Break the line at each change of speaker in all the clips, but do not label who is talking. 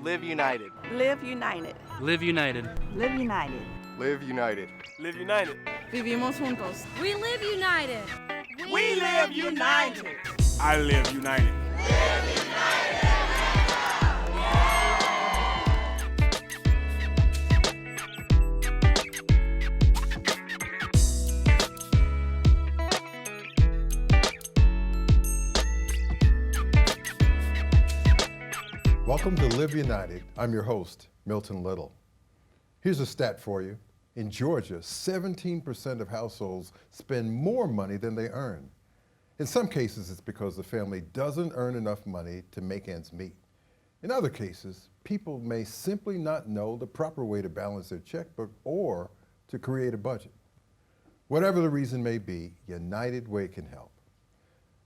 Live united.
Live united.
Live united.
Live united.
Live united.
Live united.
Vivimos juntos.
We live united.
We live united. I live united.
Welcome to Live United. I'm your host, Milton Little. Here's a stat for you. In Georgia, 17% of households spend more money than they earn. In some cases, it's because the family doesn't earn enough money to make ends meet. In other cases, people may simply not know the proper way to balance their checkbook or to create a budget. Whatever the reason may be, United Way can help.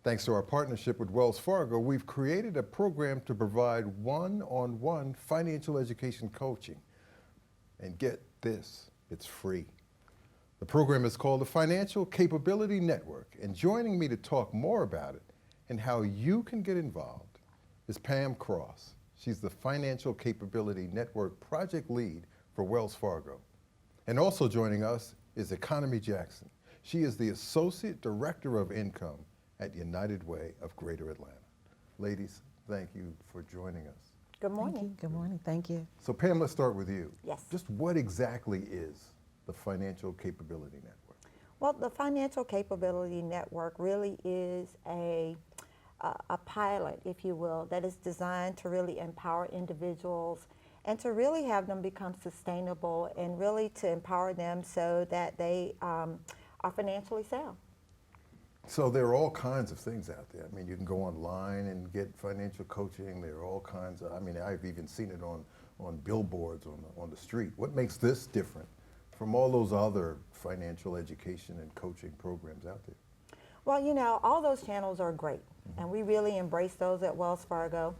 Thanks to our partnership with Wells Fargo, we've created a program to provide one-on-one financial education coaching. And get this, it's free. The program is called the Financial Capability Network, and joining me to talk more about it and how you can get involved is Pam Cross. She's the Financial Capability Network project lead for Wells Fargo. And also joining us is Economy Jackson. She is the Associate Director of Income at United Way of Greater Atlanta. Ladies, thank you for joining us.
Good morning.
Thank you. Good morning. Thank you.
So Pam, let's start with you.
Yes.
Just what exactly is the Financial Capability Network?
Well, the Financial Capability Network really is a pilot, if you will, that is designed to really empower individuals and to really have them become sustainable and really to empower them so that they are financially sound.
So there are all kinds of things out there. I mean, you can go online and get financial coaching. There are all kinds of, I mean, I've even seen it on billboards on the street. What makes this different from all those other financial education and coaching programs out there?
Well, you know, all those channels are great, and we really embrace those at Wells Fargo.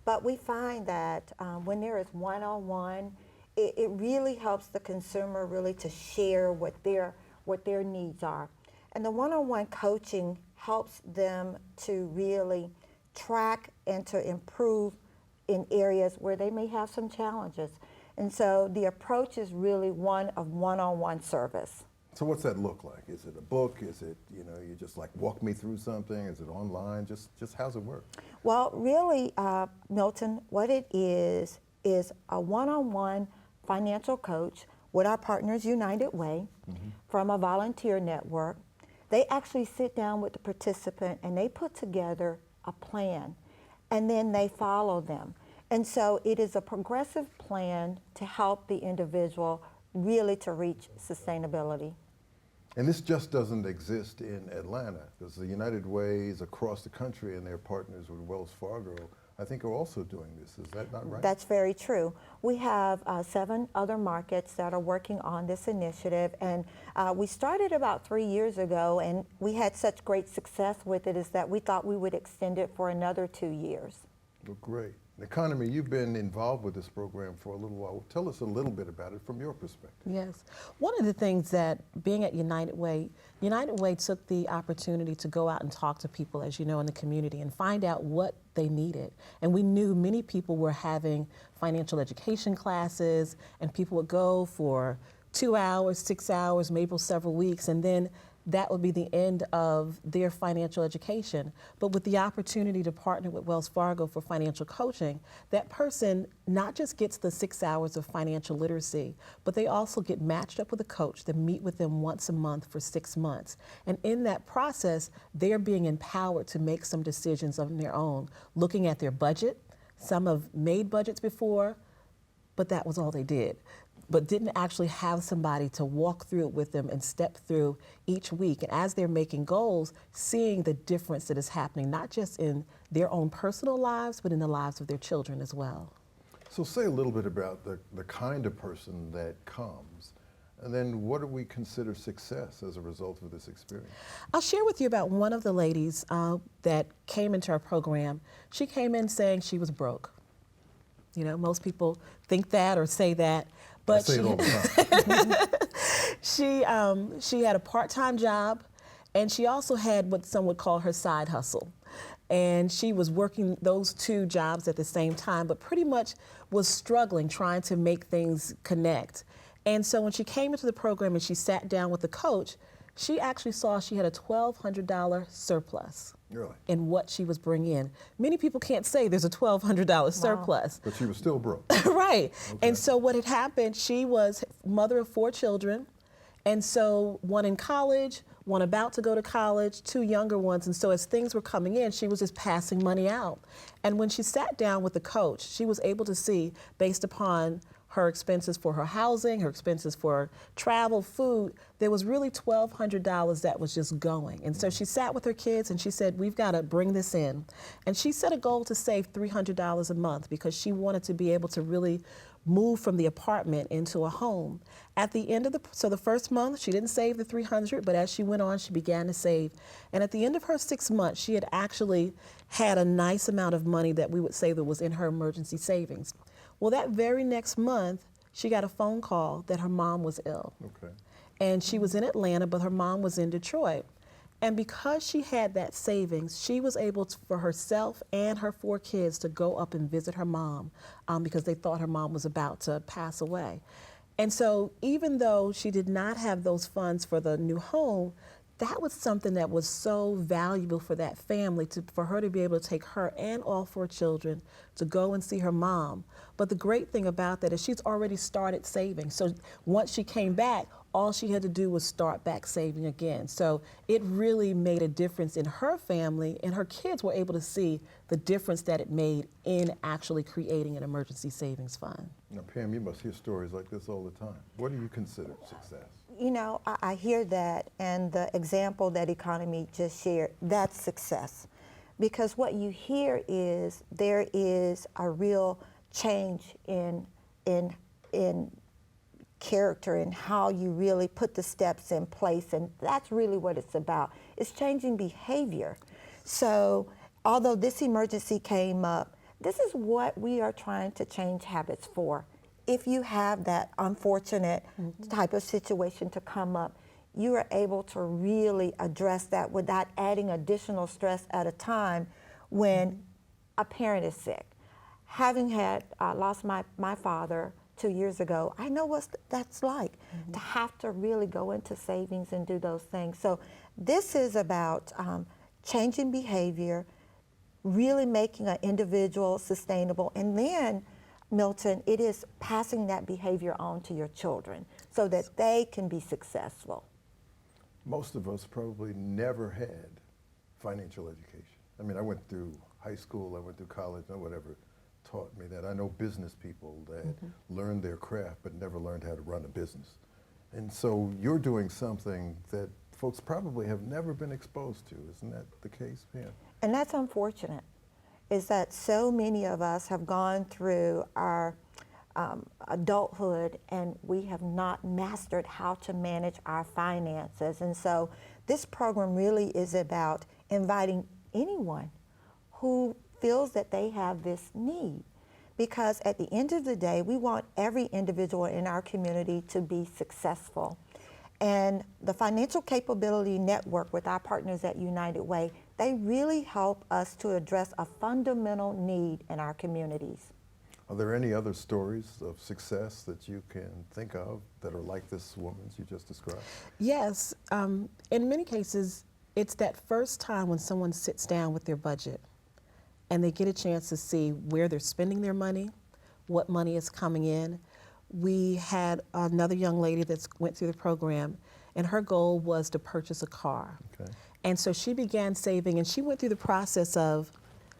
But we find that when there is one-on-one, it really helps the consumer really to share what their needs are. And the one-on-one coaching helps them to really track and to improve in areas where they may have some challenges. And so the approach is really one of one-on-one service.
So what's that look like? Is it a book? Is it, you know, you just like walk me through something? Is it online? Just how's it work?
Well, really, Milton, what it is a one-on-one financial coach with our partners United Way from a volunteer network. They actually sit down with the participant and they put together a plan and then they follow them. And so it is a progressive plan to help the individual really to reach sustainability.
And this just doesn't exist in Atlanta, because the United Ways across the country and their partners with Wells Fargo, I think, are also doing this. Is that not right?
That's very true. We have 7 other markets that are working on this initiative, and we started about 3 years ago, and we had such great success with it is that we thought we would extend it for another 2 years.
Well, great. Economy, you've been involved with this program for a little while. Tell us a little bit about it from your perspective.
Yes. One of the things that being at United Way took the opportunity to go out and talk to people, as you know, in the community and find out what they needed. And we knew many people were having financial education classes, and people would go for 2 hours, 6 hours, maybe several weeks, and then that would be the end of their financial education. But with the opportunity to partner with Wells Fargo for financial coaching, that person not just gets the 6 hours of financial literacy, but they also get matched up with a coach that meet with them once a month for 6 months. And in that process, they're being empowered to make some decisions on their own, looking at their budget. Some have made budgets before, but that was all they did, but didn't actually have somebody to walk through it with them and step through each week. And as they're making goals, seeing the difference that is happening, not just in their own personal lives, but in the lives of their children as well.
So say a little bit about the kind of person that comes, and then what do we consider success as a result of this experience?
I'll share with you about one of the ladies that came into our program. She came in saying she was broke. You know, most people think that or say that. But
I say it all the
time. She had a part-time job, and she also had what some would call her side hustle. And she was working those 2 jobs at the same time, but pretty much was struggling trying to make things connect. And so when she came into the program and she sat down with the coach, she actually saw she had a $1,200 surplus.
Really?
In what she was bringing in. Many people can't say there's a $1,200 surplus.
But she was still broke.
Right.
Okay.
And so what had happened, she was mother of 4 children, and so one in college, one about to go to college, 2 younger ones. And so as things were coming in, she was just passing money out. And when she sat down with the coach, she was able to see, based upon her expenses for her housing, her expenses for travel, food, there was really $1,200 that was just going. And so she sat with her kids and she said, we've got to bring this in. And she set a goal to save $300 a month because she wanted to be able to really move from the apartment into a home. At the end of the first month, she didn't save the $300, but as she went on, she began to save. And at the end of her 6 months, she had actually had a nice amount of money that we would say that was in her emergency savings. Well, that very next month, she got a phone call that her mom was ill.
Okay.
And she was in Atlanta, but her mom was in Detroit. And because she had that savings, she was able to, for herself and her 4 kids to go up and visit her mom because they thought her mom was about to pass away. And so even though she did not have those funds for the new home, that was something that was so valuable for that family, for her to be able to take her and all 4 children to go and see her mom. But the great thing about that is she's already started saving. So once she came back, all she had to do was start back saving again. So it really made a difference in her family, and her kids were able to see the difference that it made in actually creating an emergency savings fund.
Now, Pam, you must hear stories like this all the time. What do you consider success?
You know, I hear that, and the example that Economy just shared, that's success. Because what you hear is there is a real change in character and how you really put the steps in place, and that's really what it's about. It's changing behavior. So although this emergency came up, this is what we are trying to change habits for. If you have that unfortunate type of situation to come up, you are able to really address that without adding additional stress at a time when a parent is sick. Having had lost my father 2 years ago, I know what that's like to have to really go into savings and do those things. So this is about changing behavior, really making an individual sustainable, and then, Milton, it is passing that behavior on to your children so that they can be successful.
Most of us probably never had financial education. I mean, I went through high school, I went through college, no one ever taught me that. I know business people that learned their craft but never learned how to run a business. And so you're doing something that folks probably have never been exposed to. Isn't that the case, Pam?
And that's unfortunate, is that so many of us have gone through our adulthood and we have not mastered how to manage our finances. And so this program really is about inviting anyone who feels that they have this need. Because at the end of the day, we want every individual in our community to be successful. And the Financial Capability Network with our partners at United Way, they really help us to address a fundamental need in our communities.
Are there any other stories of success that you can think of that are like this woman's you just described?
Yes. In many cases, it's that first time when someone sits down with their budget and they get a chance to see where they're spending their money, what money is coming in. We had another young lady that went through the program, and her goal was to purchase a car.
Okay.
And so she began saving, and she went through the process of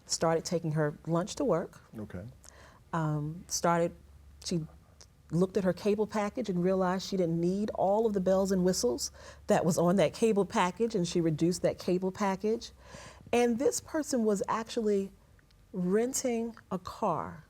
started taking her lunch to work.
Okay.
She looked at her cable package and realized she didn't need all of the bells and whistles that was on that cable package, and she reduced that cable package. And this person was actually renting a car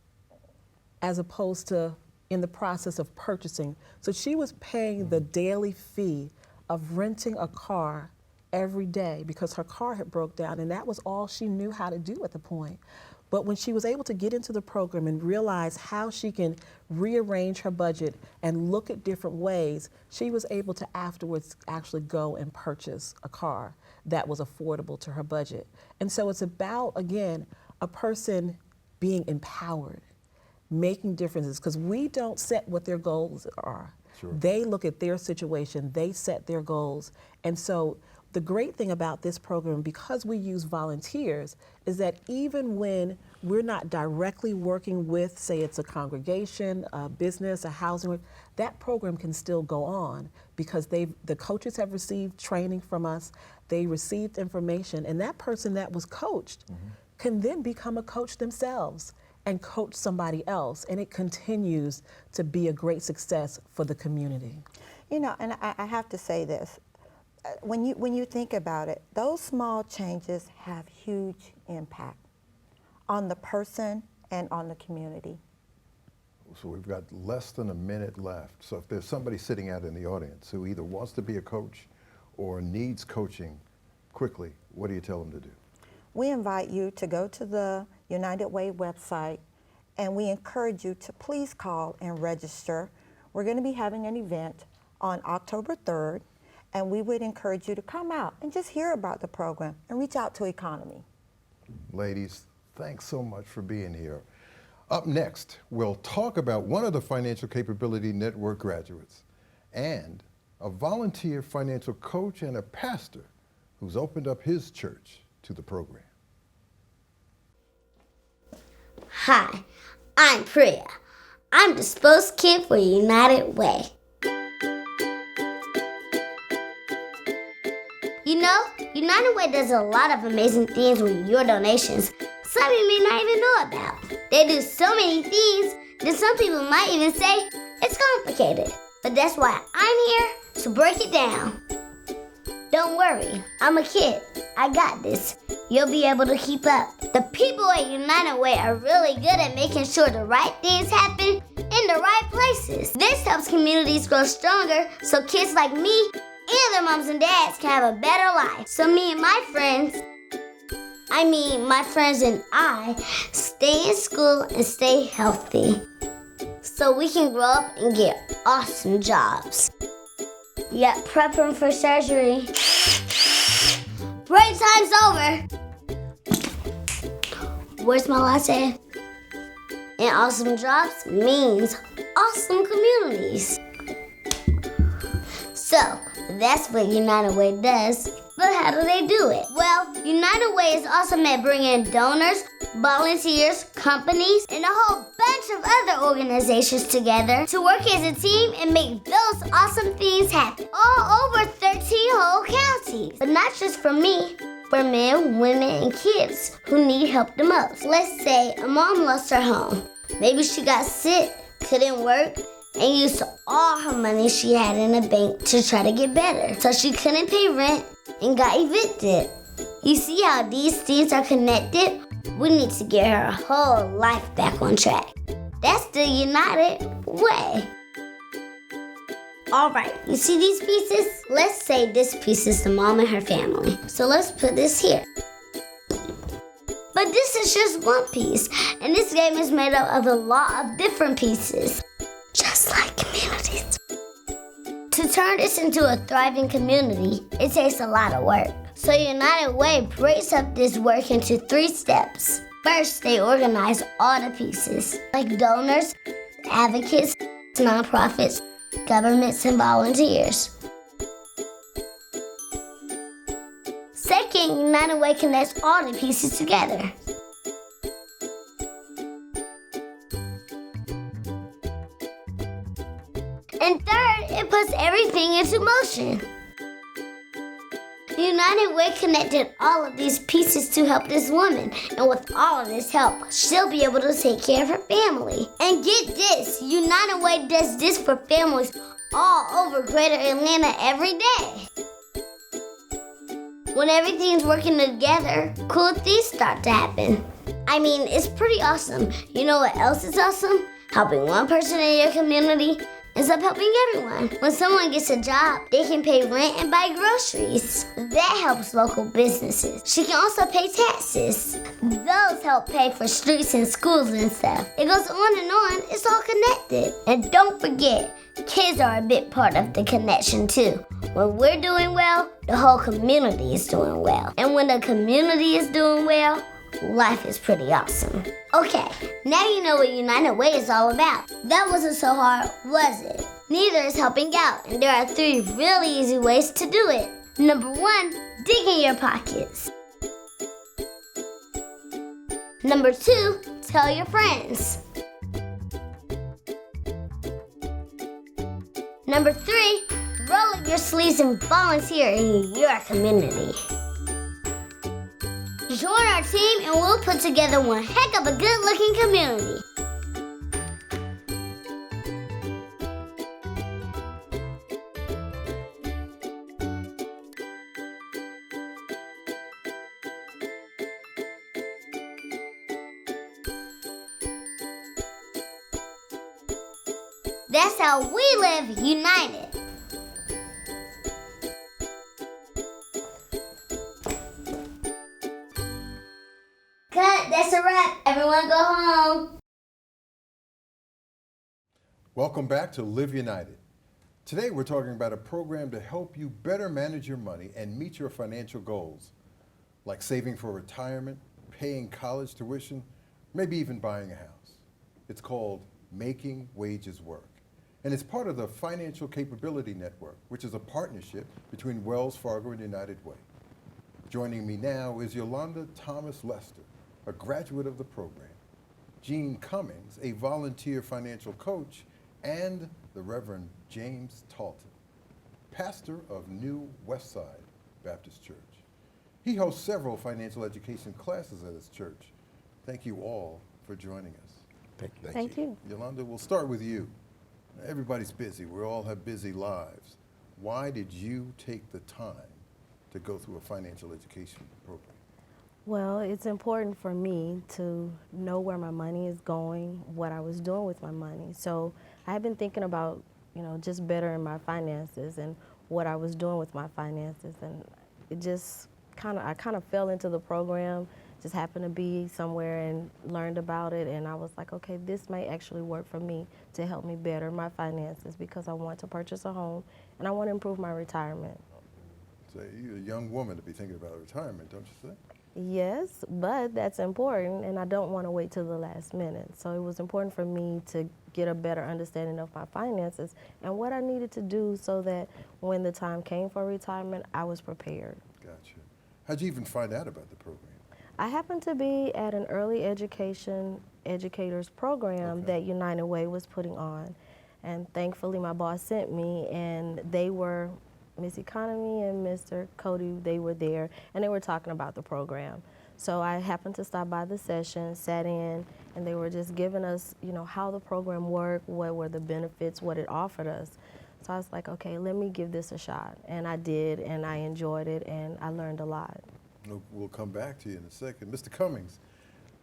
as opposed to in the process of purchasing. So she was paying the daily fee of renting a car every day because her car had broke down, and that was all she knew how to do at the point. But when she was able to get into the program and realize how she can rearrange her budget and look at different ways, she was able to afterwards actually go and purchase a car that was affordable to her budget. And so it's about, again, a person being empowered, making differences, because we don't set what their goals are. Sure. They look at their situation, they set their goals. And so the great thing about this program, because we use volunteers, is that even when we're not directly working with, say it's a congregation, a business, a housing, that program can still go on because the coaches have received training from us, they received information, and that person that was coached can then become a coach themselves and coach somebody else, and it continues to be a great success for the community.
You know, and I have to say this. When you think about it, those small changes have huge impact on the person and on the community.
So we've got less than a minute left. So if there's somebody sitting out in the audience who either wants to be a coach or needs coaching quickly, what do you tell them to do?
We invite you to go to the United Way website, and we encourage you to please call and register. We're going to be having an event on October 3rd. And we would encourage you to come out and just hear about the program and reach out to Economy.
Ladies, thanks so much for being here. Up next, we'll talk about one of the Financial Capability Network graduates and a volunteer financial coach and a pastor who's opened up his church to the program.
Hi, I'm Priya. I'm the spokeskid for United Way. You know, United Way does a lot of amazing things with your donations some you may not even know about. They do so many things that some people might even say it's complicated. But that's why I'm here to break it down. Don't worry, I'm a kid. I got this. You'll be able to keep up. The people at United Way are really good at making sure the right things happen in the right places. This helps communities grow stronger so kids like me and their moms and dads can have a better life. So me and my friends and I, stay in school and stay healthy. So we can grow up and get awesome jobs. Yep, prepping for surgery. Break time's over. Where's my latte? And awesome jobs means awesome communities. So, that's what United Way does. But how do they do it? Well, United Way is awesome at bringing donors, volunteers, companies, and a whole bunch of other organizations together to work as a team and make those awesome things happen. All over 13 whole counties. But not just for me, for men, women, and kids who need help the most. Let's say a mom lost her home. Maybe she got sick, couldn't work, and used all her money she had in the bank to try to get better. So she couldn't pay rent and got evicted. You see how these things are connected? We need to get her whole life back on track. That's the United Way. All right, you see these pieces? Let's say this piece is the mom and her family. So let's put this here. But this is just one piece, and this game is made up of a lot of different pieces. Just like communities. To turn this into a thriving community, it takes a lot of work. So United Way breaks up this work into 3 steps. First, they organize all the pieces, like donors, advocates, nonprofits, governments, and volunteers. Second, United Way connects all the pieces together. And third, it puts everything into motion. United Way connected all of these pieces to help this woman. And with all of this help, she'll be able to take care of her family. And get this, United Way does this for families all over Greater Atlanta every day. When everything's working together, cool things start to happen. I mean, it's pretty awesome. You know what else is awesome? Helping one person in your community ends up helping everyone. When someone gets a job, they can pay rent and buy groceries. That helps local businesses. She can also pay taxes. Those help pay for streets and schools and stuff. It goes on and on. It's all connected. And don't forget, kids are a big part of the connection too. When we're doing well, the whole community is doing well. And when the community is doing well, life is pretty awesome. Okay, now you know what United Way is all about. That wasn't so hard, was it? Neither is helping out, and there are 3 really easy ways to do it. Number 1, dig in your pockets. Number 2, tell your friends. Number 3, roll up your sleeves and volunteer in your community. Join our team and we'll put together one heck of a good-looking community. That's how we live united. Cut, that's a wrap. Everyone go home.
Welcome back to Live United. Today we're talking about a program to help you better manage your money and meet your financial goals, like saving for retirement, paying college tuition, maybe even buying a house. It's called Making Wages Work, and it's part of the Financial Capability Network, which is a partnership between Wells Fargo and United Way. Joining me now is Yolanda Thomas Lester, a graduate of the program, Gene Cummings, a volunteer financial coach, and the Reverend James Talton, pastor of New Westside Baptist Church. He hosts several financial education classes at his church. Thank you all for joining us.
Thank you.
Yolanda, we'll start with you. Everybody's busy. We all have busy lives. Why did you take the time to go through a financial education program?
Well, it's important for me to know where my money is going, what I was doing with my money. So I have been thinking about, just bettering my finances and what I was doing with my finances. And it just I kind of fell into the program, just happened to be somewhere and learned about it. And I was like, okay, this might actually work for me to help me better my finances because I want to purchase a home and I want to improve my retirement.
So you're a young woman to be thinking about retirement, don't you think?
Yes, but that's important, and I don't want to wait till the last minute. So it was important for me to get a better understanding of my finances and what I needed to do so that when the time came for retirement, I was prepared.
Gotcha. How'd you even find out about the program?
I happened to be at an early education educators program that United Way was putting on. And thankfully, my boss sent me, and they were Miss Economy and Mr. Cody, they were there, and they were talking about the program. So I happened to stop by the session, sat in, and they were just giving us, how the program worked, what were the benefits, what it offered us. So I was like, okay, let me give this a shot. And I did, and I enjoyed it, and I learned a lot.
We'll come back to you in a second. Mr. Cummings,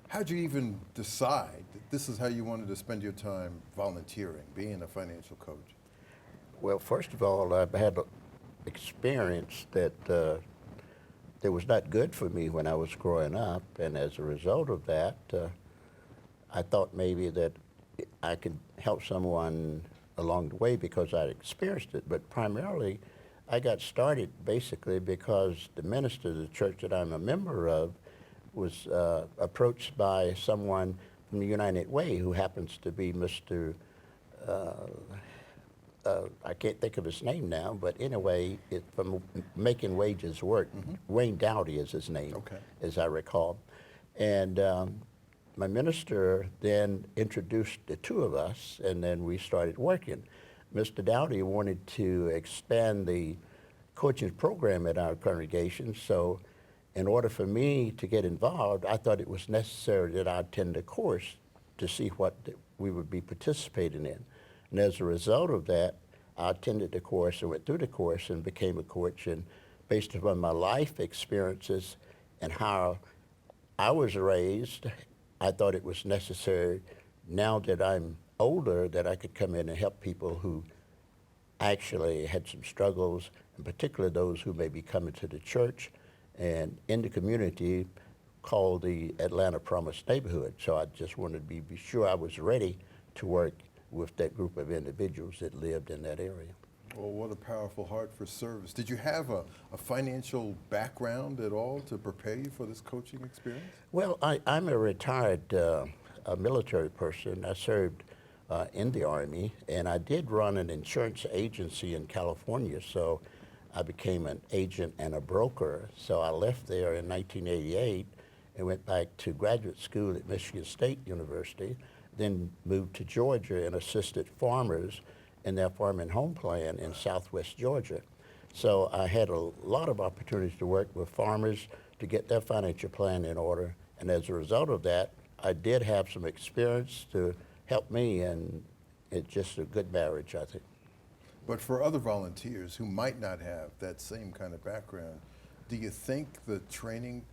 how'd you even decide that this is how you wanted to spend your time volunteering, being a financial coach?
Well, first of all, I've had experience that was not good for me when I was growing up, and as a result of that, I thought maybe that I could help someone along the way because I'd experienced it. But primarily, I got started basically because the minister of the church that I'm a member of was approached by someone from the United Way who happens to be Mr. I can't think of his name now, but anyway, from Making Wages Work. Wayne Dowdy is his name, as I recall. And my minister then introduced the two of us, and then we started working. Mr. Dowdy wanted to expand the coaching program at our congregation, so in order for me to get involved, I thought it was necessary that I attend a course to see what we would be participating in. And as a result of that, I attended the course and went through the course and became a coach. And based upon my life experiences and how I was raised, I thought it was necessary, now that I'm older, that I could come in and help people who actually had some struggles, in particular those who may be coming to the church and in the community called the Atlanta Promise neighborhood. So I just wanted to be sure I was ready to work with that group of individuals that lived in that area.
Well, what a powerful heart for service. Did you have a financial background at all to prepare you for this coaching experience?
Well, I'm a retired a military person. I served in the Army, and I did run an insurance agency in California, so I became an agent and a broker. So I left there in 1988 and went back to graduate school at Michigan State University, then moved to Georgia and assisted farmers in their farm and home plan in southwest Georgia. So I had a lot of opportunities to work with farmers to get their financial plan in order. And as a result of that, I did have some experience to help me, and it's just a good marriage, I think.
But for other volunteers who might not have that same kind of background, do you think the training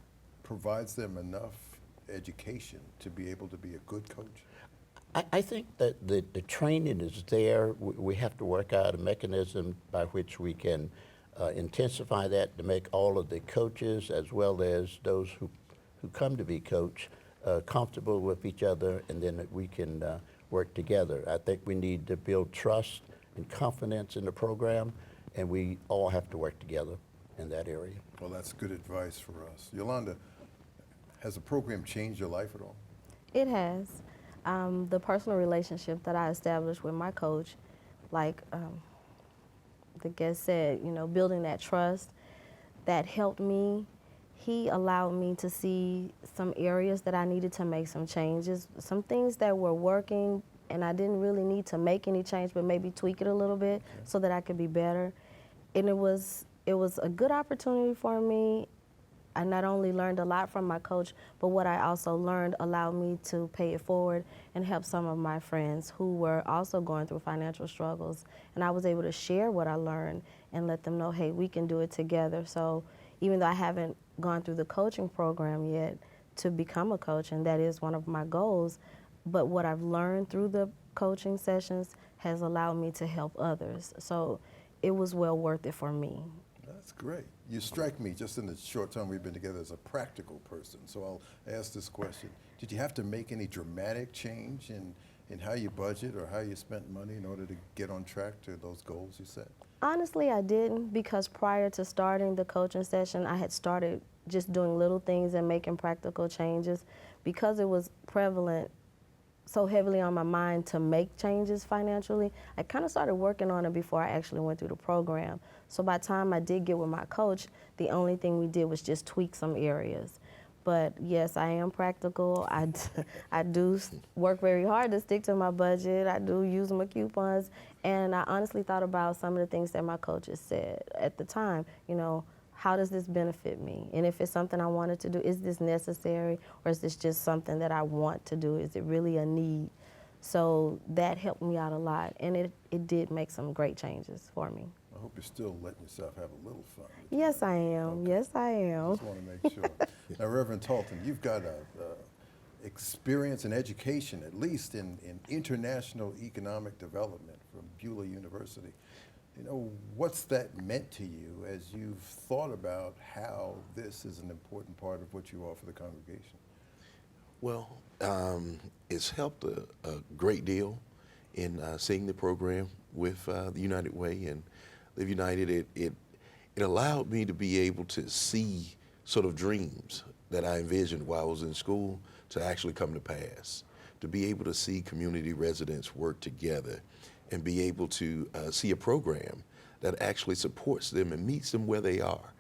provides them enough education to be able to be a good coach?
I think that the training is there. We have to work out a mechanism by which we can intensify that to make all of the coaches as well as those who come to be coached comfortable with each other, and then that we can work together. I think we need to build trust and confidence in the program, and we all have to work together in that area.
Well, that's good advice for us. Yolanda, has the program changed your life at all?
It has. The personal relationship that I established with my coach, like the guest said, you know, building that trust, that helped me. He allowed me to see some areas that I needed to make some changes, some things that were working, and I didn't really need to make any change, but maybe tweak it a little bit so that I could be better. And it was a good opportunity for me. I not only learned a lot from my coach, but what I also learned allowed me to pay it forward and help some of my friends who were also going through financial struggles. And I was able to share what I learned and let them know, hey, we can do it together. So even though I haven't gone through the coaching program yet to become a coach, and that is one of my goals, but what I've learned through the coaching sessions has allowed me to help others. So it was well worth it for me.
That's great. You strike me, just in the short time we've been together, as a practical person. So I'll ask this question. Did you have to make any dramatic change in how you budget or how you spent money in order to get on track to those goals you set?
Honestly, I didn't, because prior to starting the coaching session, I had started just doing little things and making practical changes. Because it was prevalent so heavily on my mind to make changes financially, I kind of started working on it before I actually went through the program. So by the time I did get with my coach, the only thing we did was just tweak some areas. But yes, I am practical. I do work very hard to stick to my budget. I do use my coupons. And I honestly thought about some of the things that my coaches said at the time. You know, how does this benefit me? And if it's something I wanted to do, is this necessary, or is this just something that I want to do? Is it really a need? So that helped me out a lot, and it did make some great changes for me.
I hope you're still letting yourself have a little fun.
Yes, I am.
Okay.
Yes, I am.
Just want to make sure. Now, Reverend Talton, you've got experience and education, at least in international economic development from Beulah University. You know, what's that meant to you as you've thought about how this is an important part of what you offer the congregation?
Well, it's helped a great deal in seeing the program with the United Way and Live United. It allowed me to be able to see sort of dreams that I envisioned while I was in school to actually come to pass, to be able to see community residents work together and be able to see a program that actually supports them and meets them where they are.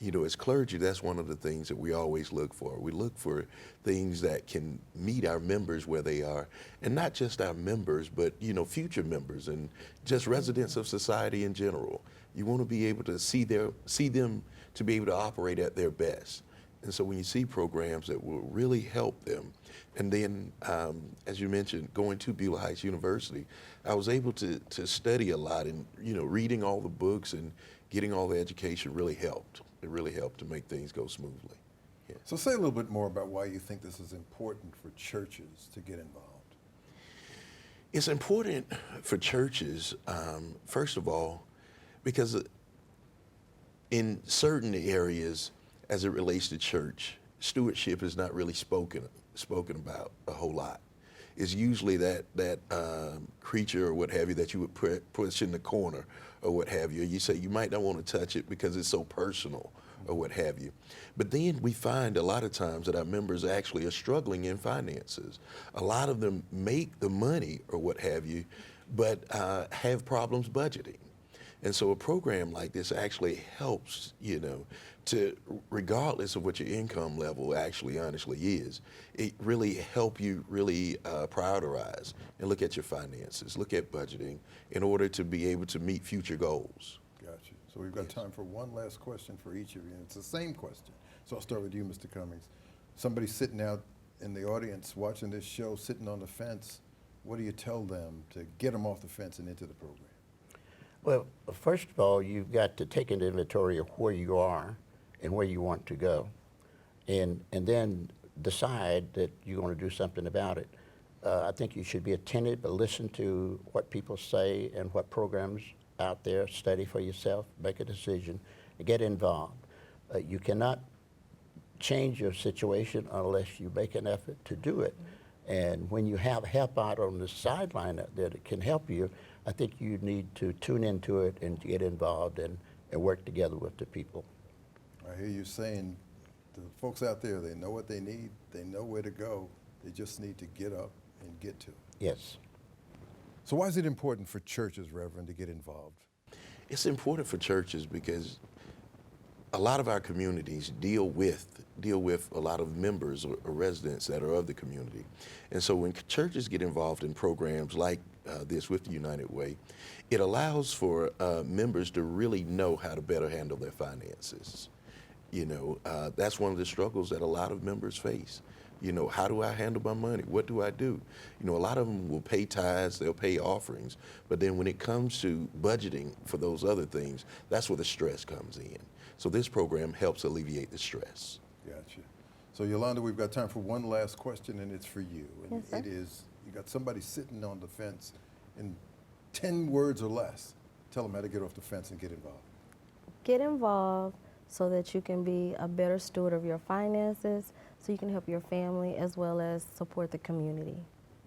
You know, as clergy, that's one of the things that we always look for. We look for things that can meet our members where they are, and not just our members, but, you know, future members and just residents of society in general. You want to be able to see them to be able to operate at their best. And so when you see programs that will really help them, and then, as you mentioned, going to Beulah Heights University, I was able to study a lot, and, you know, reading all the books and getting all the education really helped. It really helped to make things go smoothly. Yeah.
So say a little bit more about why you think this is important for churches to get involved.
It's important for churches, first of all, because in certain areas, as it relates to church, stewardship is not really spoken about a whole lot. It's usually that creature or what have you that you would push in the corner or what have you. You say you might not want to touch it because it's so personal or what have you. But then we find a lot of times that our members actually are struggling in finances. A lot of them make the money or what have you, but have problems budgeting. And so a program like this actually helps, you know, to, regardless of what your income level actually honestly is, it really help you really prioritize and look at your finances, look at budgeting in order to be able to meet future goals.
Gotcha. So we've got time for one last question for each of you, and it's the same question. So I'll start with you, Mr. Cummings. Somebody sitting out in the audience watching this show, sitting on the fence, what do you tell them to get them off the fence and into the program?
Well, first of all, you've got to take an inventory of where you are and where you want to go, and then decide that you're going to do something about it. I think you should be attentive, but listen to what people say and what programs out there, study for yourself, make a decision, and get involved. You cannot change your situation unless you make an effort to do it. And when you have help out on the sideline that can help you, I think you need to tune into it and get involved and work together with the people.
I hear you saying the folks out there, they know what they need, they know where to go, they just need to get up and get to it.
Yes.
So why is it important for churches, Reverend, to get involved?
It's important for churches because a lot of our communities deal with a lot of members or residents that are of the community. And so when churches get involved in programs like this with the United Way, it allows for members to really know how to better handle their finances. You know, that's one of the struggles that a lot of members face. You know, how do I handle my money? What do I do? You know, a lot of them will pay tithes, they'll pay offerings, but then when it comes to budgeting for those other things, that's where the stress comes in. So this program helps alleviate the stress.
Gotcha. So Yolanda, we've got time for one last question, and it's for you. And
Yes, sir.
it is, you got somebody sitting on the fence in 10 words or less. Tell them how to get off the fence and get involved.
Get involved so that you can be a better steward of your finances, so you can help your family as well as support the community.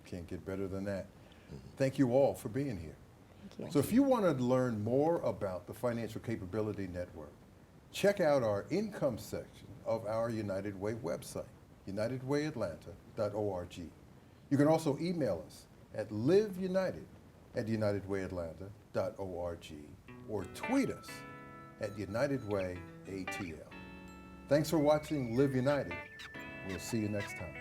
Can't get better than that. Thank you all for being here.
Thank you.
So if you want to learn more about the Financial Capability Network, check out our income section of our United Way website, unitedwayatlanta.org. You can also email us at liveunited@unitedwayatlanta.org or tweet us at UnitedWayATL. Thanks for watching Live United. We'll see you next time.